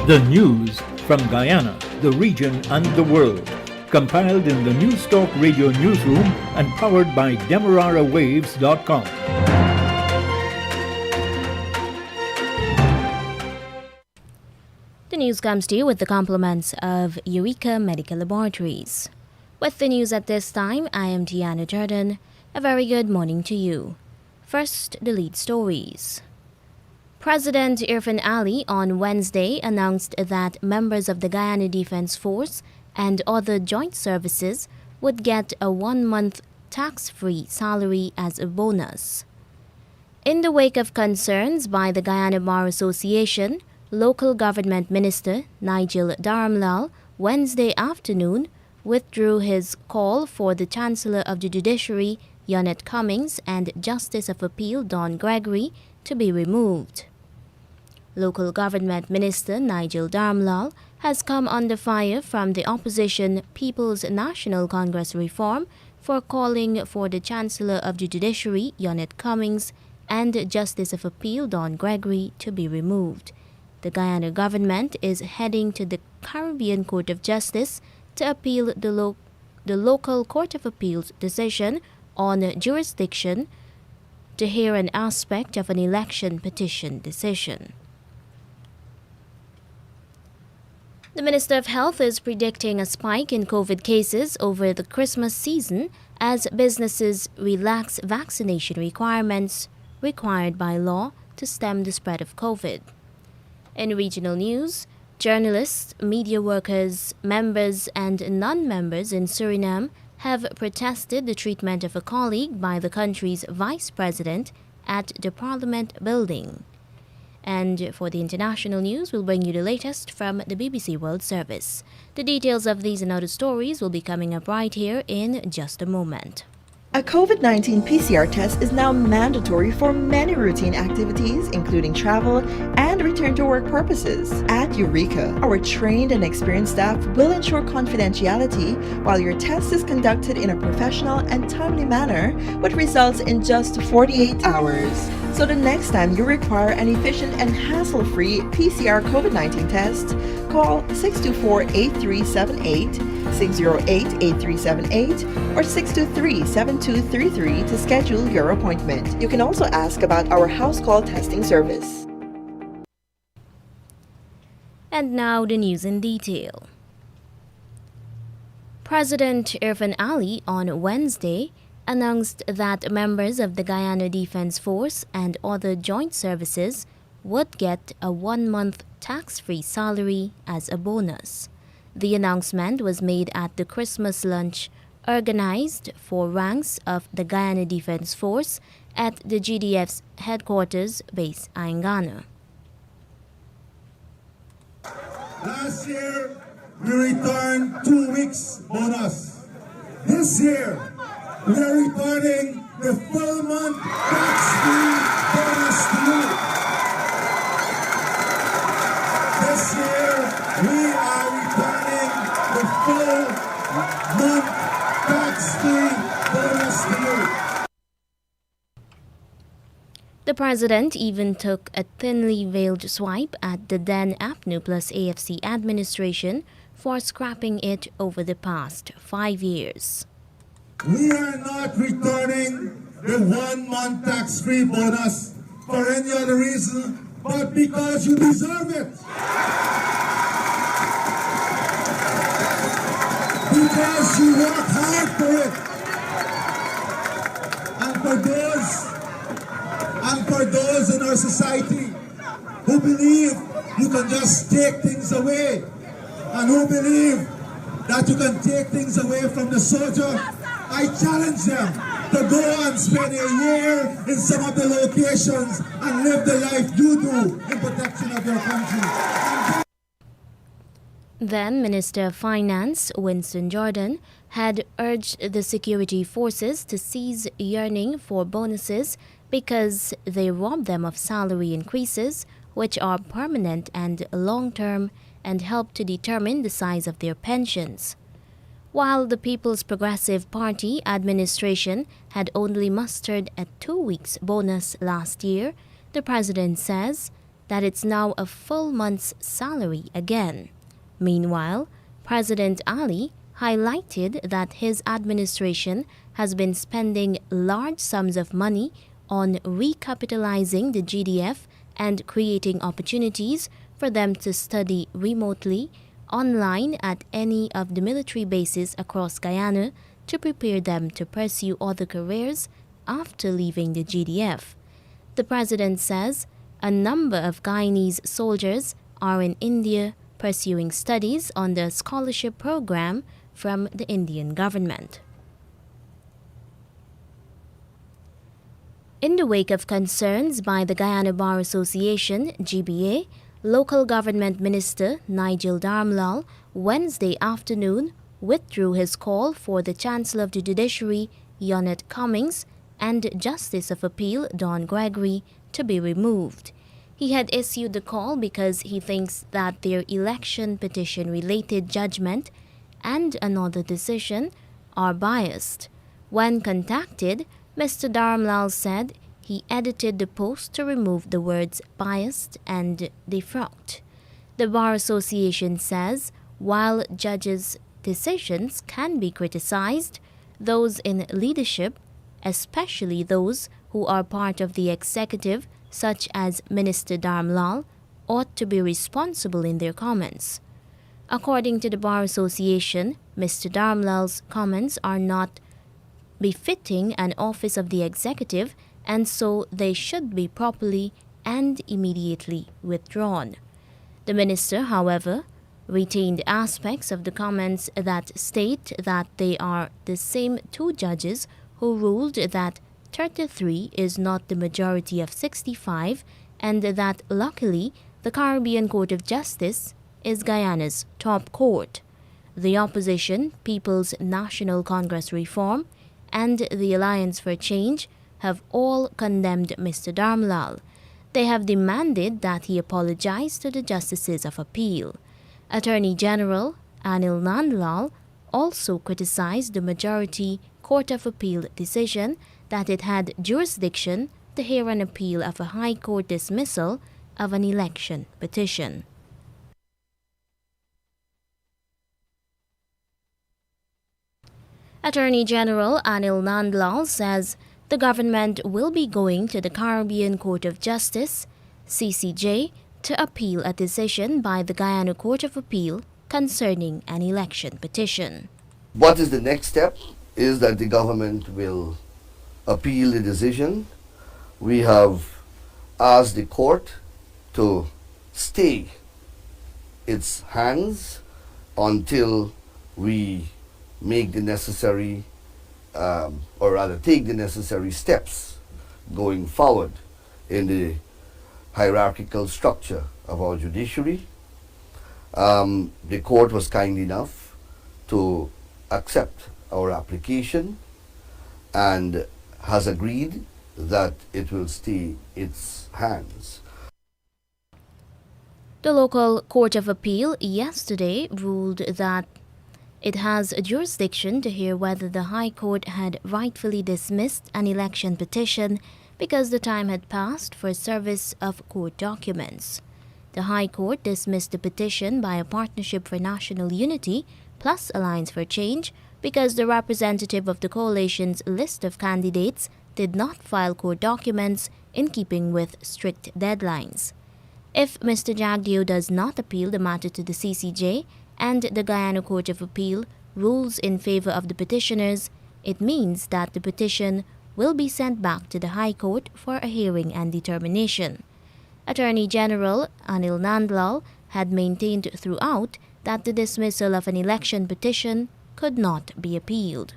The news from Guyana, the region and the world. Compiled in the News Talk Radio newsroom and powered by demerarawaves.com. The news comes to you with the compliments of Eureka Medical Laboratories. With the news at this time, I am Tiana Jordan. A very good morning to you. First, the lead stories. President Irfan Ali on Wednesday announced that members of the Guyana Defense Force and other joint services would get a 1-month tax-free salary as a bonus. In the wake of concerns by the Guyana Bar Association, Local Government Minister Nigel Dharamlal Wednesday afternoon withdrew his call for the Chancellor of the Judiciary, Yonet Cummings, and Justice of Appeal Don Gregory to be removed. Local Government Minister Nigel Dharamlal has come under fire from the opposition People's National Congress Reform for calling for the Chancellor of the Judiciary, Yonet Cummings, and Justice of Appeal Don Gregory to be removed. The Guyana government is heading to the Caribbean Court of Justice to appeal the local Court of Appeal's decision on jurisdiction to hear an aspect of an election petition decision. The Minister of Health is predicting a spike in COVID cases over the Christmas season as businesses relax vaccination requirements required by law to stem the spread of COVID. In regional news, journalists, media workers, members and non-members in Suriname have protested the treatment of a colleague by the country's vice president at the Parliament building. And for the international news, we'll bring you the latest from the BBC World Service. The details of these and other stories will be coming up right here in just a moment. A COVID-19 PCR test is now mandatory for many routine activities, including travel and return to work purposes. At Eureka, our trained and experienced staff will ensure confidentiality while your test is conducted in a professional and timely manner, which results in just 48 hours. So the next time you require an efficient and hassle-free PCR COVID-19 test, call 624-8378, 608-8378, or 623-7233 to schedule your appointment. You can also ask about our house call testing service. And now the news in detail. President Irfan Ali on Wednesday announced that members of the Guyana Defense Force and other joint services would get a 1-month tax-free salary as a bonus. The announcement was made at the Christmas lunch organized for ranks of the Guyana Defense Force at the GDF's headquarters base in Ghana. Last year, we returned 2 weeks bonus. This year, we are returning the full month tax-free bonus to you. This year, we are returning the full month tax-free bonus to you. The president even took a thinly veiled swipe at the then APNU plus AFC administration for scrapping it over the past 5 years. We are not returning the 1-month tax-free bonus for any other reason but because you deserve it. Because you work hard for it. And for those in our society who believe you can just take things away and who believe that you can take things away from the soldier, I challenge them to go and spend a year in some of the locations and live the life you do in protection of your country. Then Minister of Finance Winston Jordan had urged the security forces to cease yearning for bonuses because they rob them of salary increases, which are permanent and long-term and help to determine the size of their pensions. While the People's Progressive Party administration had only mustered a 2 weeks bonus last year, the president says that it's now a full month's salary again. Meanwhile, President Ali highlighted that his administration has been spending large sums of money on recapitalizing the GDF and creating opportunities for them to study remotely online at any of the military bases across Guyana to prepare them to pursue other careers after leaving the GDF. The president says a number of Guyanese soldiers are in India pursuing studies on the scholarship program from the Indian government. In the wake of concerns by the Guyana Bar Association, GBA, Local Government Minister Nigel Darmlal Wednesday afternoon withdrew his call for the Chancellor of the Judiciary, Yonet Cummings, and Justice of Appeal Don Gregory to be removed. He had issued the call because he thinks that their election petition-related judgment and another decision are biased. When contacted, Mr. Darmlal said he edited the post to remove the words biased and defrocked. The Bar Association says while judges' decisions can be criticized, those in leadership, especially those who are part of the executive, such as Minister Darmlal, ought to be responsible in their comments. According to the Bar Association, Mr. Darmlal's comments are not befitting an office of the executive, and so they should be properly and immediately withdrawn. The minister, however, retained aspects of the comments that state that they are the same two judges who ruled that 33 is not the majority of 65 and that luckily the Caribbean Court of Justice is Guyana's top court. The opposition, People's National Congress Reform, and the Alliance for Change have all condemned Mr. Darmlal. They have demanded that he apologize to the Justices of Appeal. Attorney General Anil Nandlal also criticized the majority Court of Appeal decision that it had jurisdiction to hear an appeal of a High Court dismissal of an election petition. Attorney General Anil Nandlal says the government will be going to the Caribbean Court of Justice, CCJ, to appeal a decision by the Guyana Court of Appeal concerning an election petition. What is the next step is that the government will appeal the decision. We have asked the court to stay its hands until we make the necessary, or rather take the necessary steps going forward in the hierarchical structure of our judiciary. The court was kind enough to accept our application and has agreed that it will stay its hands. The local Court of Appeal yesterday ruled that it has a jurisdiction to hear whether the High Court had rightfully dismissed an election petition because the time had passed for service of court documents. The High Court dismissed the petition by a Partnership for National Unity plus Alliance for Change because the representative of the coalition's list of candidates did not file court documents in keeping with strict deadlines. If Mr. Jagdeo does not appeal the matter to the CCJ and the Guyana Court of Appeal rules in favor of the petitioners, it means that the petition will be sent back to the High Court for a hearing and determination. Attorney General Anil Nandlal had maintained throughout that the dismissal of an election petition could not be appealed.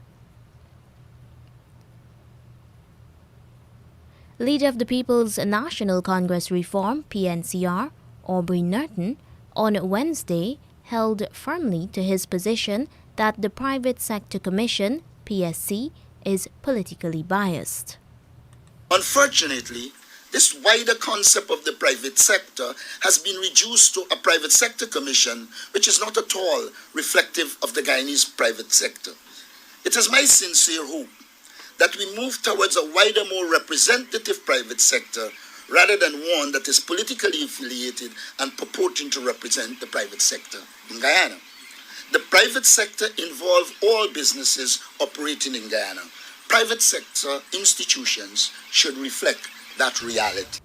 Leader of the People's National Congress Reform, PNCR, Aubrey Norton, on Wednesday held firmly to his position that the Private Sector Commission, PSC, is politically biased. Unfortunately, this wider concept of the private sector has been reduced to a private sector commission, which is not at all reflective of the Guyanese private sector. It is my sincere hope that we move towards a wider, more representative private sector, rather than one that is politically affiliated and purporting to represent the private sector in Guyana. The private sector involves all businesses operating in Guyana. Private sector institutions should reflect that reality.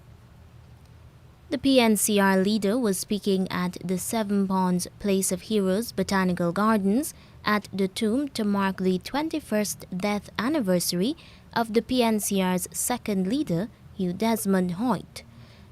The PNCR leader was speaking at the Seven Ponds Place of Heroes Botanical Gardens at the tomb to mark the 21st death anniversary of the PNCR's second leader, Hugh Desmond Hoyt.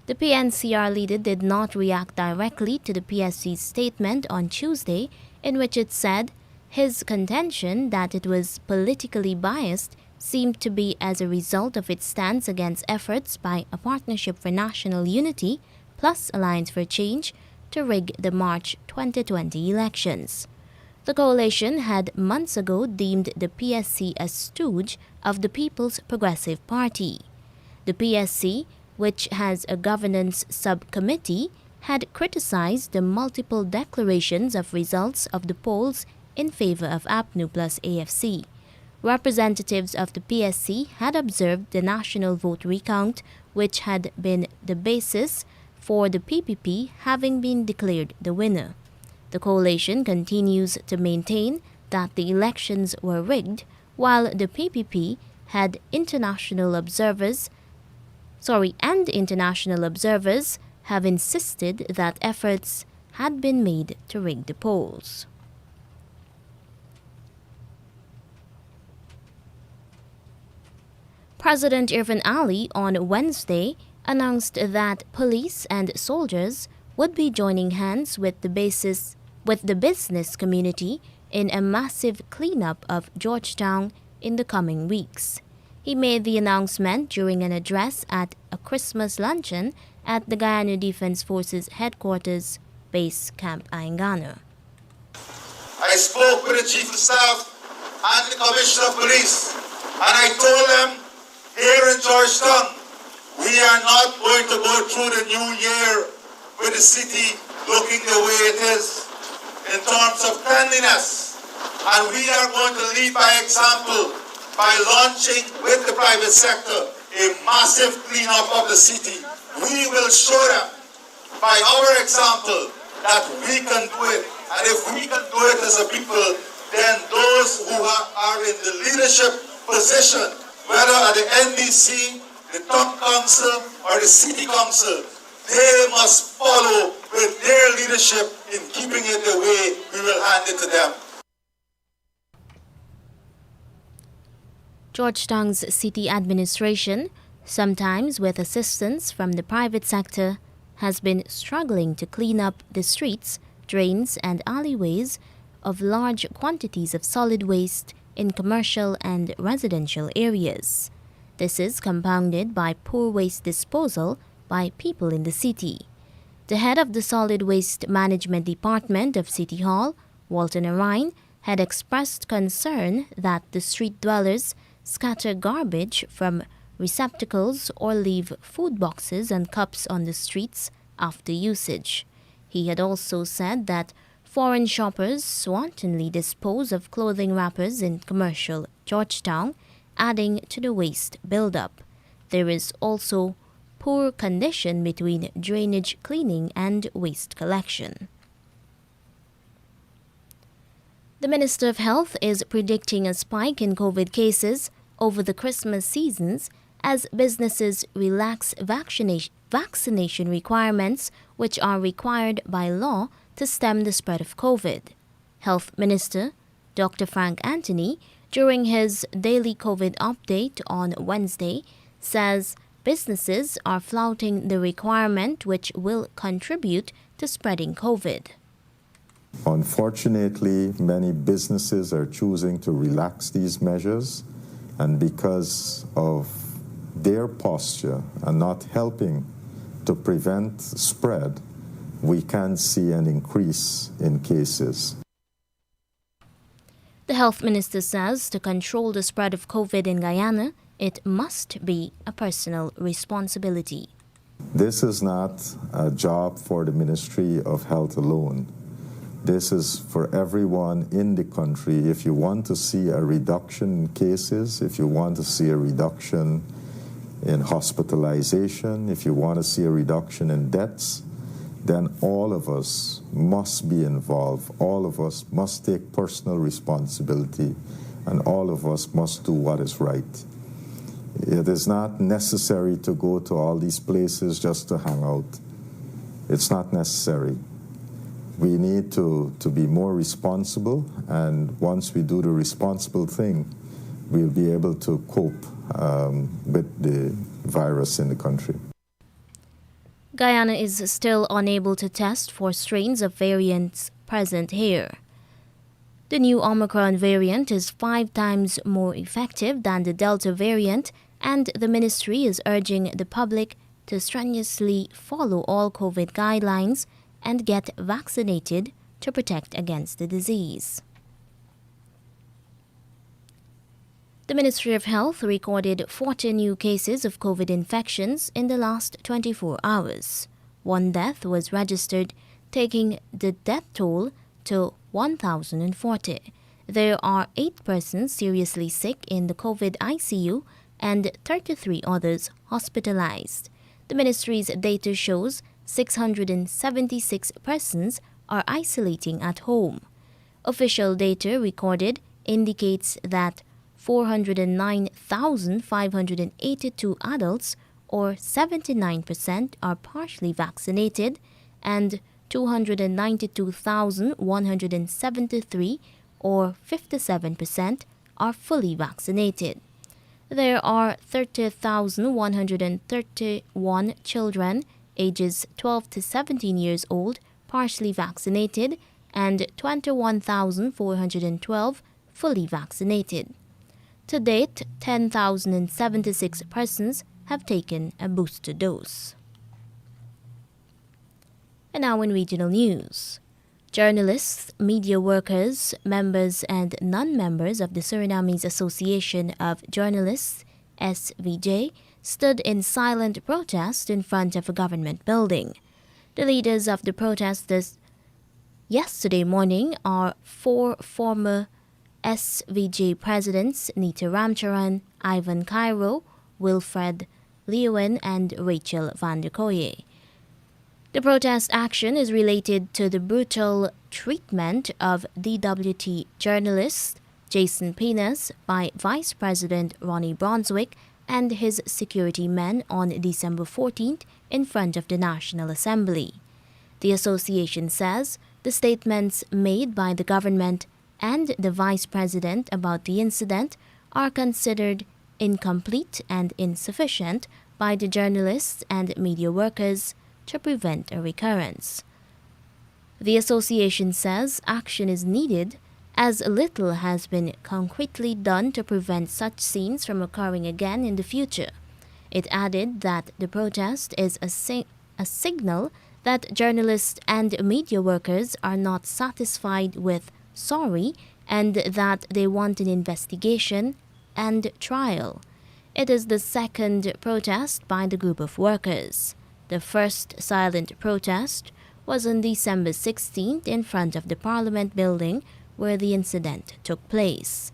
The PNCR leader did not react directly to the PSC's statement on Tuesday, in which it said his contention that it was politically biased seemed to be as a result of its stance against efforts by a Partnership for National Unity plus Alliance for Change to rig the March 2020 elections. The coalition had months ago deemed the PSC a stooge of the People's Progressive Party. The PSC, which has a governance subcommittee, had criticized the multiple declarations of results of the polls in favor of APNU plus AFC. Representatives of the PSC had observed the national vote recount, which had been the basis for the PPP having been declared the winner. The coalition continues to maintain that the elections were rigged, while the PPP had international observers have insisted that efforts had been made to rig the polls. President Irfan Ali on Wednesday announced that police and soldiers would be joining hands with the business community in a massive cleanup of Georgetown in the coming weeks. He made the announcement during an address at a Christmas luncheon at the Guyana Defense Forces headquarters, Base Camp Aingana. I spoke with the Chief of Staff and the Commissioner of Police, and I told them, here in Georgetown, we are not going to go through the new year with the city looking the way it is in terms of cleanliness. And we are going to lead by example by launching with the private sector a massive cleanup of the city. We will show them by our example that we can do it. And if we can do it as a people, then those who are in the leadership position, whether at the NDC, the town council, or the city council, they must follow with their leadership in keeping it the way we will hand it to them. Georgetown's city administration, sometimes with assistance from the private sector, has been struggling to clean up the streets, drains, and alleyways of large quantities of solid waste in commercial and residential areas. This is compounded by poor waste disposal by people in the city. The head of the Solid Waste Management Department of City Hall, Walton Arine, had expressed concern that the street dwellers scatter garbage from receptacles or leave food boxes and cups on the streets after usage. He had also said that foreign shoppers wantonly dispose of clothing wrappers in commercial Georgetown, adding to the waste buildup. There is also poor condition between drainage cleaning and waste collection. The Minister of Health is predicting a spike in COVID cases over the Christmas seasons as businesses relax vaccination requirements, which are required by law to stem the spread of COVID. Health Minister Dr. Frank Anthony, during his daily COVID update on Wednesday, says businesses are flouting the requirement, which will contribute to spreading COVID. Unfortunately, many businesses are choosing to relax these measures, and because of their posture and not helping to prevent spread, we can see an increase in cases. The health minister says to control the spread of COVID in Guyana, it must be a personal responsibility. This is not a job for the Ministry of Health alone. This is for everyone in the country. If you want to see a reduction in cases, if you want to see a reduction in hospitalization, if you want to see a reduction in deaths, then all of us must be involved. All of us must take personal responsibility, and all of us must do what is right. It is not necessary to go to all these places just to hang out. It's not necessary. We need to be more responsible, and once we do the responsible thing, we'll be able to cope with the virus in the country. Guyana is still unable to test for strains of variants present here. The new Omicron variant is 5 times more effective than the Delta variant, and the ministry is urging the public to strenuously follow all COVID guidelines and get vaccinated to protect against the disease. The Ministry of Health recorded 40 new cases of COVID infections in the last 24 hours. 1 death was registered, taking the death toll to 1,040. There are 8 persons seriously sick in the COVID ICU and 33 others hospitalized. The ministry's data shows 676 persons are isolating at home. Official data recorded indicates that 409,582 adults, or 79%, are partially vaccinated, and 292,173, or 57%, are fully vaccinated. There are 30,131 children ages 12 to 17 years old partially vaccinated and 21,412 fully vaccinated. To date, 10,076 persons have taken a booster dose. And now in regional news. Journalists, media workers, members and non-members of the Surinamese Association of Journalists, SVJ, stood in silent protest in front of a government building. The leaders of the protesters yesterday morning are 4 former SVJ presidents, Nita Ramcharan, Ivan Cairo, Wilfred Leeuwen and Rachel van der Koye. The protest action is related to the brutal treatment of DWT journalist Jason Pinas by Vice President Ronnie Brunswick and his security men on December 14th in front of the National Assembly. The association says the statements made by the government and the Vice President about the incident are considered incomplete and insufficient by the journalists and media workers to prevent a recurrence. The association says action is needed as little has been concretely done to prevent such scenes from occurring again in the future. It added that the protest is a signal that journalists and media workers are not satisfied with sorry and that they want an investigation and trial. It is the second protest by the group of workers. The first silent protest was on December 16th in front of the Parliament building where the incident took place.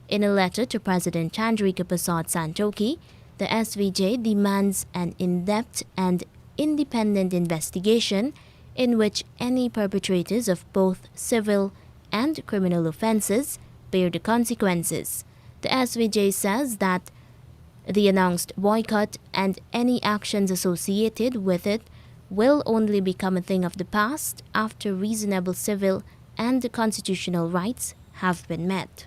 In a letter to President Chandrika Prasad Santokhi, the SVJ demands an in-depth and independent investigation in which any perpetrators of both civil and criminal offenses bear the consequences. The SVJ says that the announced boycott and any actions associated with it will only become a thing of the past after reasonable civil and constitutional rights have been met.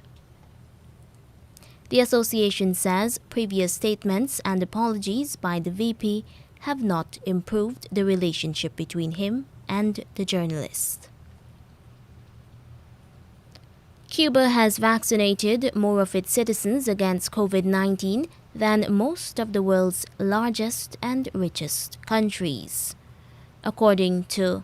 The association says previous statements and apologies by the VP have not improved the relationship between him and the journalist. Cuba has vaccinated more of its citizens against COVID-19 than most of the world's largest and richest countries. According to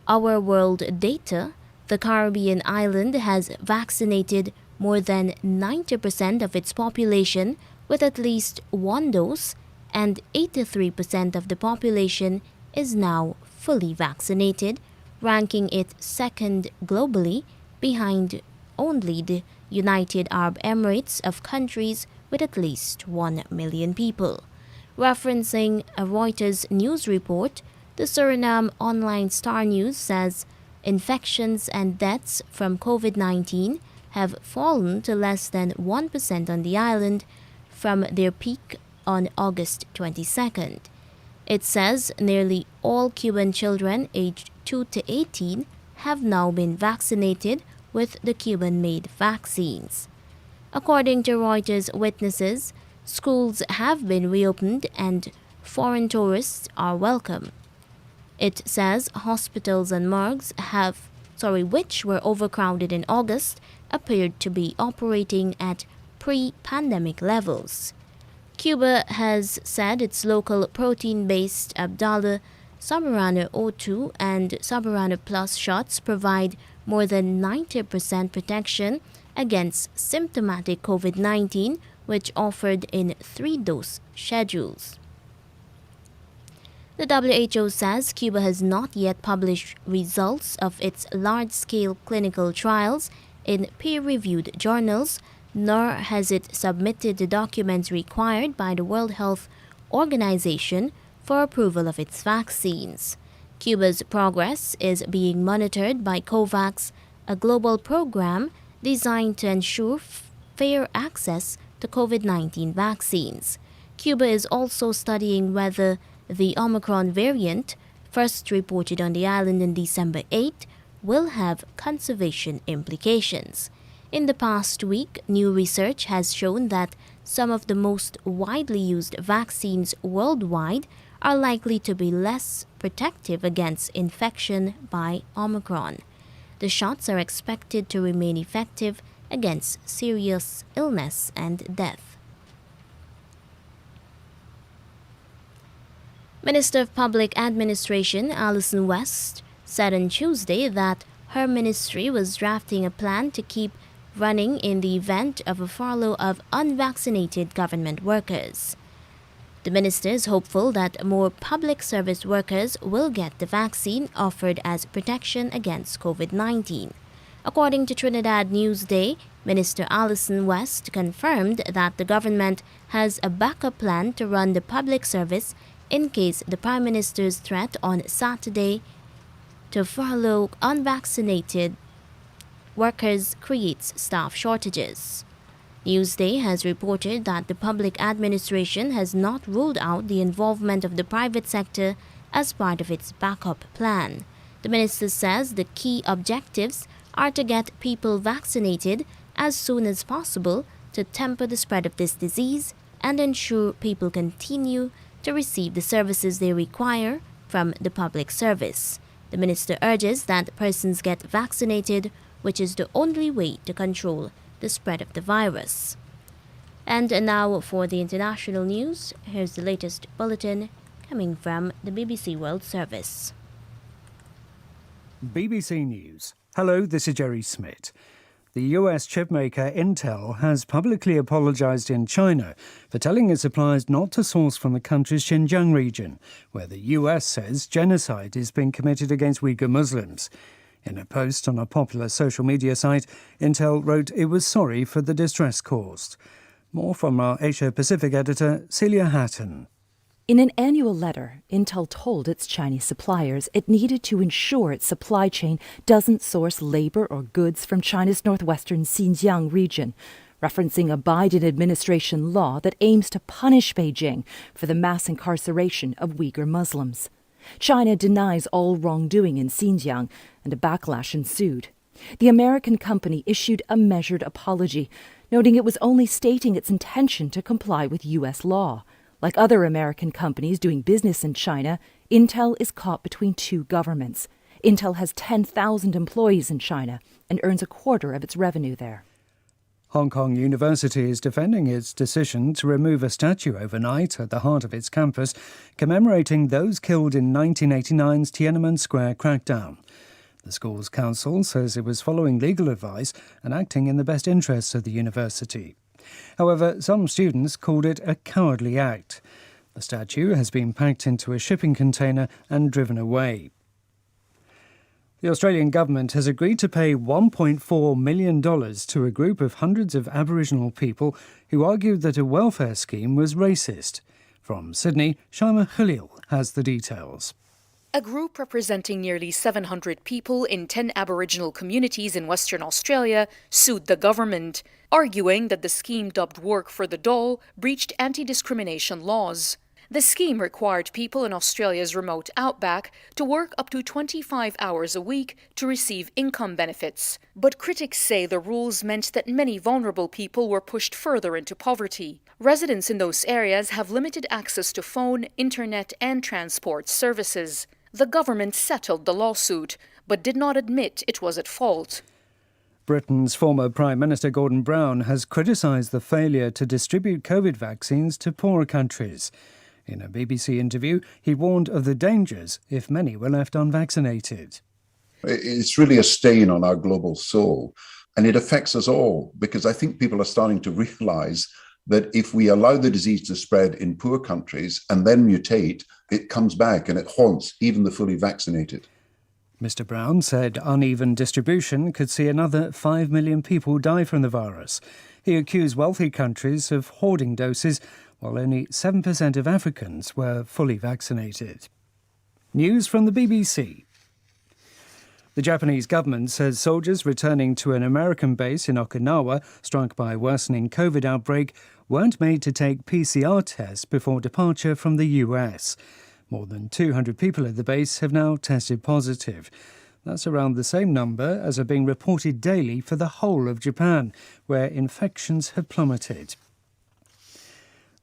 Our World data, the Caribbean island has vaccinated more than 90% of its population with at least 1 dose, and 83% of the population is now fully vaccinated, ranking it second globally behind only the United Arab Emirates of countries with at least 1 million people. Referencing a Reuters news report, the Suriname online Star News says infections and deaths from COVID-19 have fallen to less than 1% on the island from their peak on August 22nd. It says nearly all Cuban children aged 2 to 18 have now been vaccinated with the Cuban-made vaccines. According to Reuters witnesses, schools have been reopened and foreign tourists are welcome. It says hospitals and morgues which were overcrowded in August, appeared to be operating at pre-pandemic levels. Cuba has said its local protein-based Abdala, Soberano O2 and Soberano Plus shots provide more than 90% protection against symptomatic COVID-19, which offered in 3-dose schedules. The WHO says Cuba has not yet published results of its large-scale clinical trials in peer-reviewed journals, nor has it submitted the documents required by the World Health Organization for approval of its vaccines. Cuba's progress is being monitored by COVAX, a global program designed to ensure fair access to COVID-19 vaccines. Cuba is also studying whether the Omicron variant, first reported on the island on December 8, will have conservation implications. In the past week, new research has shown that some of the most widely used vaccines worldwide are likely to be less protective against infection by Omicron. The shots are expected to remain effective against serious illness and death. Minister of Public Administration Alison West said on Tuesday that her ministry was drafting a plan to keep running in the event of a furlough of unvaccinated government workers. The minister is hopeful that more public service workers will get the vaccine offered as protection against COVID-19. According to Trinidad Newsday, Minister Alison West confirmed that the government has a backup plan to run the public service in case the Prime Minister's threat on Saturday to furlough unvaccinated workers creates staff shortages. Newsday has reported that the public administration has not ruled out the involvement of the private sector as part of its backup plan. The minister says the key objectives are to get people vaccinated as soon as possible to temper the spread of this disease and ensure people continue to receive the services they require from the public service. The minister urges that persons get vaccinated, which is the only way to control the spread of the virus. And now for the international news, here's the latest bulletin coming from the BBC World Service. BBC News. Hello, this is Jerry Smith. The US chipmaker Intel has publicly apologized in China for telling its suppliers not to source from the country's Xinjiang region, where the US says genocide is being committed against Uyghur Muslims. In a post on a popular social media site, Intel wrote it was sorry for the distress caused. More from our Asia-Pacific editor, Celia Hatton. In an annual letter, Intel told its Chinese suppliers it needed to ensure its supply chain doesn't source labor or goods from China's northwestern Xinjiang region, referencing a Biden administration law that aims to punish Beijing for the mass incarceration of Uyghur Muslims. China denies all wrongdoing in Xinjiang, and a backlash ensued. The American company issued a measured apology, noting it was only stating its intention to comply with U.S. law. Like other American companies doing business in China, Intel is caught between two governments. Intel has 10,000 employees in China and earns a quarter of its revenue there. Hong Kong University is defending its decision to remove a statue overnight at the heart of its campus, commemorating those killed in 1989's Tiananmen Square crackdown. The school's council says it was following legal advice and acting in the best interests of the university. However, some students called it a cowardly act. The statue has been packed into a shipping container and driven away. The Australian government has agreed to pay $1.4 million to a group of hundreds of Aboriginal people who argued that a welfare scheme was racist. From Sydney, Shaima Khalil has the details. A group representing nearly 700 people in 10 Aboriginal communities in Western Australia sued the government, arguing that the scheme dubbed Work for the Dole breached anti-discrimination laws. The scheme required people in Australia's remote outback to work up to 25 hours a week to receive income benefits. But critics say the rules meant that many vulnerable people were pushed further into poverty. Residents in those areas have limited access to phone, internet, and transport services. The government settled the lawsuit, but did not admit it was at fault. Britain's former Prime Minister Gordon Brown has criticised the failure to distribute COVID vaccines to poorer countries. In a BBC interview, he warned of the dangers if many were left unvaccinated. It's really a stain on our global soul, and it affects us all, because I think people are starting to realise that if we allow the disease to spread in poor countries and then mutate, it comes back and it haunts even the fully vaccinated. Mr Brown said uneven distribution could see another 5 million people die from the virus. He accused wealthy countries of hoarding doses, while only 7% of Africans were fully vaccinated. News from the BBC. The Japanese government says soldiers returning to an American base in Okinawa, struck by a worsening COVID outbreak, weren't made to take PCR tests before departure from the US. More than 200 people at the base have now tested positive. That's around the same number as are being reported daily for the whole of Japan, where infections have plummeted.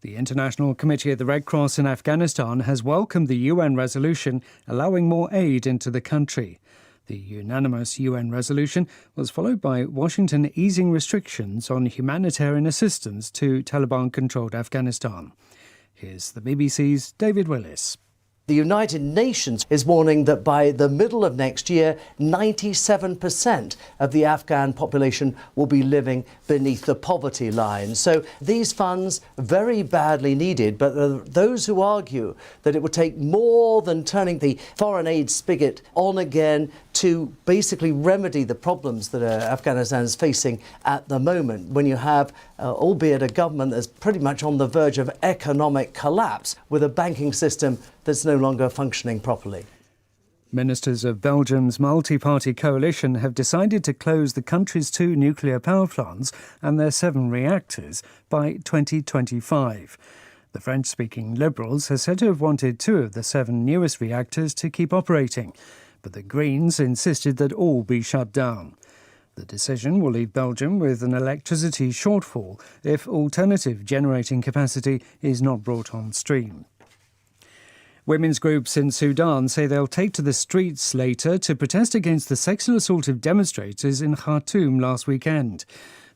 The International Committee of the Red Cross in Afghanistan has welcomed the UN resolution allowing more aid into the country. The unanimous UN resolution was followed by Washington easing restrictions on humanitarian assistance to Taliban-controlled Afghanistan. Here's the BBC's David Willis. The United Nations is warning that by the middle of next year, 97% of the Afghan population will be living beneath the poverty line. So these funds, very badly needed, but there are those who argue that it would take more than turning the foreign aid spigot on again to basically remedy the problems that Afghanistan is facing at the moment, when you have, albeit a government that's pretty much on the verge of economic collapse, with a banking system that's no longer functioning properly. Ministers of Belgium's multi-party coalition have decided to close the country's 2 nuclear power plants and their 7 reactors by 2025. The French-speaking Liberals are said to have wanted 2 of the 7 newest reactors to keep operating, but the Greens insisted that all be shut down. The decision will leave Belgium with an electricity shortfall if alternative generating capacity is not brought on stream. Women's groups in Sudan say they'll take to the streets later to protest against the sexual assault of demonstrators in Khartoum last weekend.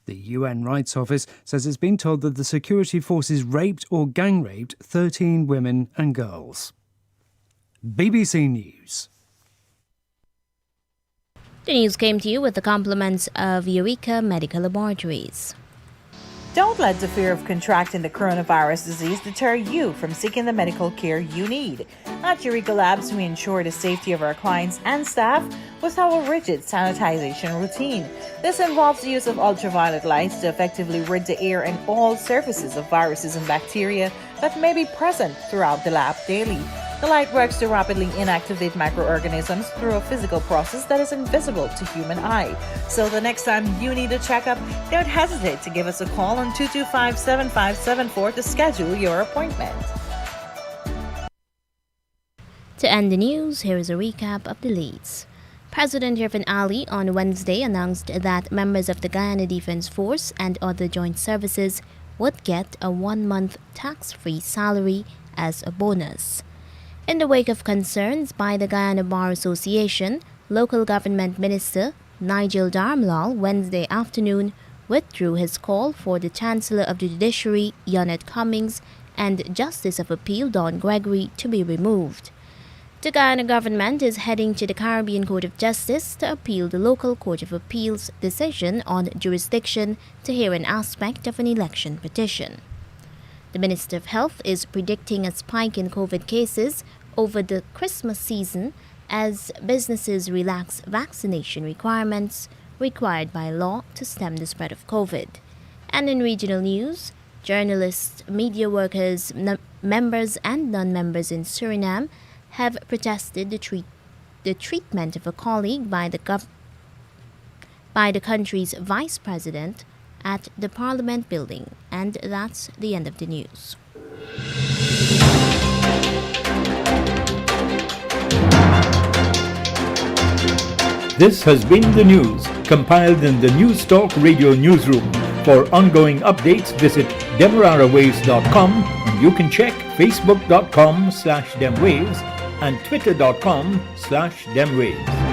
The UN Rights Office says it's been told that the security forces raped or gang-raped 13 women and girls. BBC News. The news came to you with the compliments of Eureka Medical Laboratories. Don't let the fear of contracting the coronavirus disease deter you from seeking the medical care you need. At Eureka Labs, we ensure the safety of our clients and staff with our rigid sanitization routine. This involves the use of ultraviolet lights to effectively rid the air and all surfaces of viruses and bacteria that may be present throughout the lab daily. The light works to rapidly inactivate microorganisms through a physical process that is invisible to human eye. So the next time you need a checkup, don't hesitate to give us a call on 225-7574 to schedule your appointment. To end the news, here is a recap of the leads. President Irfan Ali on Wednesday announced that members of the Guyana Defence Force and other joint services would get a 1-month tax-free salary as a bonus. In the wake of concerns by the Guyana Bar Association, local government minister Nigel Darmlal Wednesday afternoon withdrew his call for the Chancellor of the Judiciary, Yonette Cummings, and Justice of Appeal Don Gregory to be removed. The Guyana government is heading to the Caribbean Court of Justice to appeal the local Court of Appeal's decision on jurisdiction to hear an aspect of an election petition. The Minister of Health is predicting a spike in COVID cases over the Christmas season as businesses relax vaccination requirements required by law to stem the spread of COVID. And in regional news, journalists, media workers, members and non-members in Suriname have protested the treatment of a colleague by the country's vice president at the Parliament building. And that's the end of the news. This has been the news, compiled in the News Talk Radio Newsroom. For ongoing updates, visit demerarawaves.com, and you can check facebook.com/demwaves and twitter.com/demwaves.